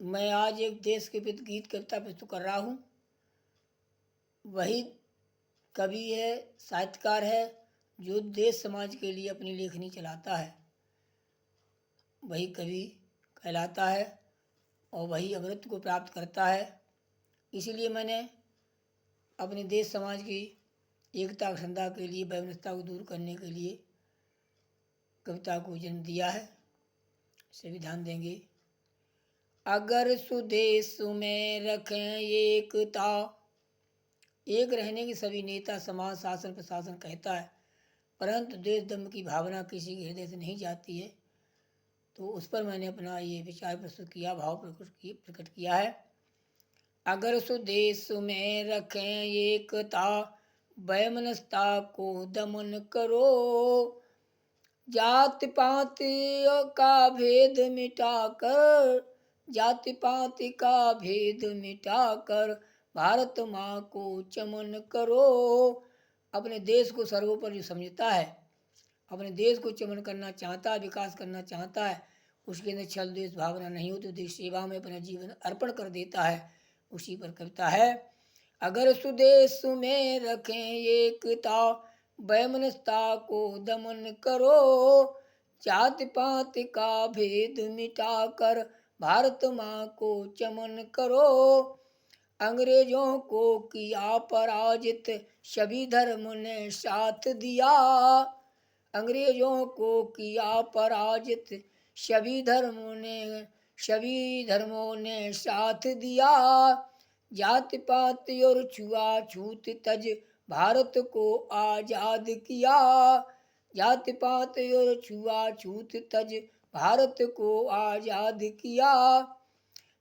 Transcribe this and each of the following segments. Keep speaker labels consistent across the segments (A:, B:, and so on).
A: मैं आज एक देश के प्रति गीत कविता प्रस्तुत कर रहा हूँ। वही कवि है, साहित्यकार है, जो देश समाज के लिए अपनी लेखनी चलाता है, वही कवि कहलाता है और वही अमृत को प्राप्त करता है। इसीलिए मैंने अपने देश समाज की एकता अखंडता के लिए, वैमनस्यता को दूर करने के लिए कविता को जन्म दिया है। सभी ध्यान देंगे। अगर सुदेश में रखें एकता, एक रहने की सभी नेता, समाज, शासन, प्रशासन कहता है, परंतु देश दम्भ की भावना किसी के हृदय से नहीं जाती है। तो उस पर मैंने अपना ये विचार प्रस्तुत किया, भाव प्रकट किया है। अगर सुदेश में रखें एकता, वैमनस्यता को दमन करो, जात पात का भेद मिटाकर, जाति पाति का भेद मिटाकर भारत माँ को चमन करो। अपने देश को सर्वोपरि समझता है, अपने देश को चमन करना चाहता है, विकास करना चाहता है, उसके अंदर छल द्वेष भावना नहीं हो तो देश सेवा में अपना जीवन अर्पण कर देता है। उसी पर कविता है। अगर सुदेश में रखें एकता, वैमनस्यता को दमन करो, जाति पाति का भेद मिटाकर भारत माँ को चमन करो। अंग्रेजों को किया पराजित, सभी धर्म ने साथ दिया, अंग्रेजों को किया पराजित, सभी धर्मों ने साथ दिया। जाति पात और छुआछूत तज भारत को आजाद किया, जाति पात और छुआछूत तज भारत को आजाद किया।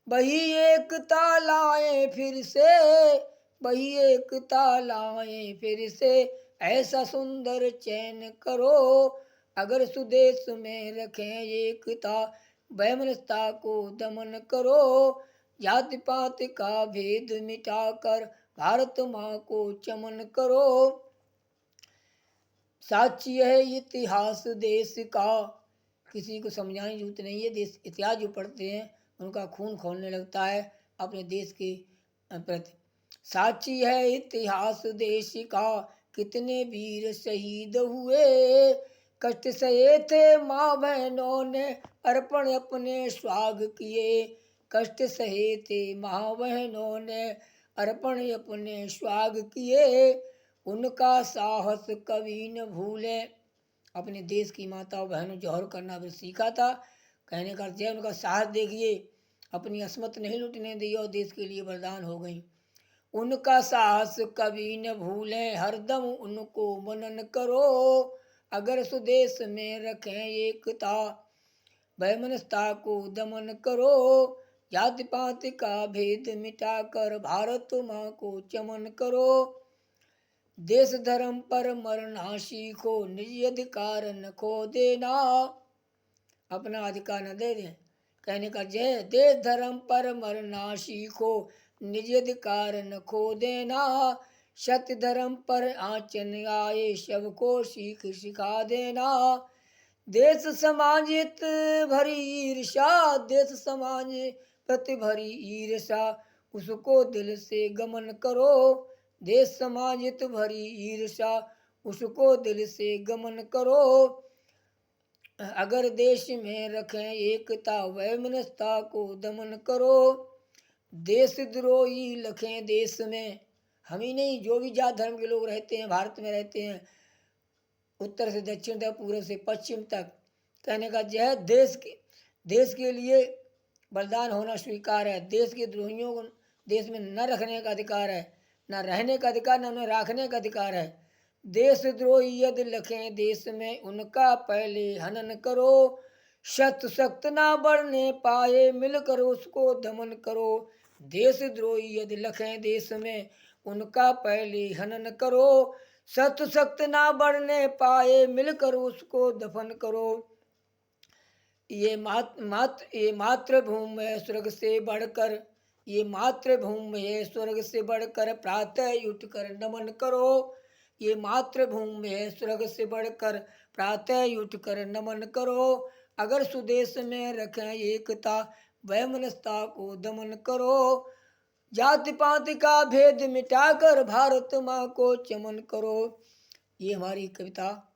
A: वही एकता लाए फिर से, वही एकता लाए फिर से, ऐसा सुंदर चयन करो। अगर सुदेश में रखें एकता, वैमनस्यता को दमन करो, जाति पाति का भेद मिटाकर भारत माँ को चमन करो। साक्षी है इतिहास देश का, किसी को समझाने की जरूरत नहीं है। देश इतिहास जो पढ़ते हैं उनका खून खौलने लगता है अपने देश के प्रति। साक्षी है इतिहास देश का, कितने वीर शहीद हुए, कष्ट सहे थे माँ बहनों ने अर्पण अपने स्वाग किए, कष्ट सहे थे माँ बहनों ने अर्पण अपने स्वाग किए। उनका साहस कभी न भूले, अपने देश की माताओं बहनों जौहर करना भी सीखा था। कहने का अर्थ है उनका साहस देखिए, अपनी असमत नहीं लुटने दी और देश के लिए वरदान हो गई। उनका साहस कभी न भूलें, हरदम उनको मनन करो। अगर सुदेश में रखें एकता, वैमनस्यता को दमन करो, जाति पाति का भेद मिटाकर भारत माँ को चमन करो। देश धर्म पर मरना सीखो, निज अधिकार न खो देना, अपना अधिकार न दे दें। कहने का जय, देश धर्म पर मरना सीखो, निज अधिकार न खो देना, सत्य धर्म पर आंचन आए सबको सीख सिखा देना। देश समाजित भरी ईर्षा, देश समाज प्रति भरी ईर्षा, उसको दिल से गमन करो, देश समाजित भरी ईर्षा, उसको दिल से गमन करो। अगर देश में रखें एकता, वैमनस्यता को दमन करो, देशद्रोही लखें देश में, हम ही नहीं जो भी जात धर्म के लोग रहते हैं, भारत में रहते हैं, उत्तर से दक्षिण तक, पूर्व से पश्चिम तक। कहने का जय, देश के लिए बलिदान होना स्वीकार है। देश के द्रोहियों को देश में न रखने का अधिकार है, न रहने का अधिकार, न उन्हें रखने का अधिकार है। देशद्रोही यदि लखें देश में, उनका पहले हनन करो, शत सख्त ना बढ़ने पाए, मिलकर उसको दमन करो। देशद्रोही यदि लखें देश में, उनका पहले हनन करो, सत सख्त ना बढ़ने पाए, मिलकर उसको दफन करो। ये मातृभूमि है स्वर्ग से बढ़कर, ये मातृभूमि है स्वर्ग से बढ़कर, प्रातः उठकर नमन करो। ये मातृभूमि है स्वर्ग से बढ़कर, प्रातः उठकर नमन करो। अगर सुदेश में रखें एकता, वह मनस्ता को दमन करो, जाति पाति का भेद मिटाकर भारत माँ को चमन करो। ये हमारी कविता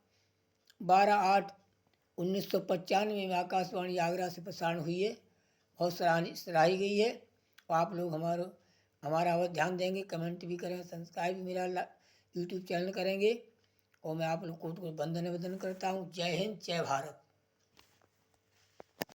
A: 12/8/1995 में आकाशवाणी आगरा से प्रसारण हुई है। बहुत सराही गई है। और आप लोग हमारा और ध्यान देंगे, कमेंट भी करें, सब्सक्राइब भी मेरा यूट्यूब चैनल करेंगे। और मैं आप लोग को वंदन करता हूँ। जय हिंद, जय भारत।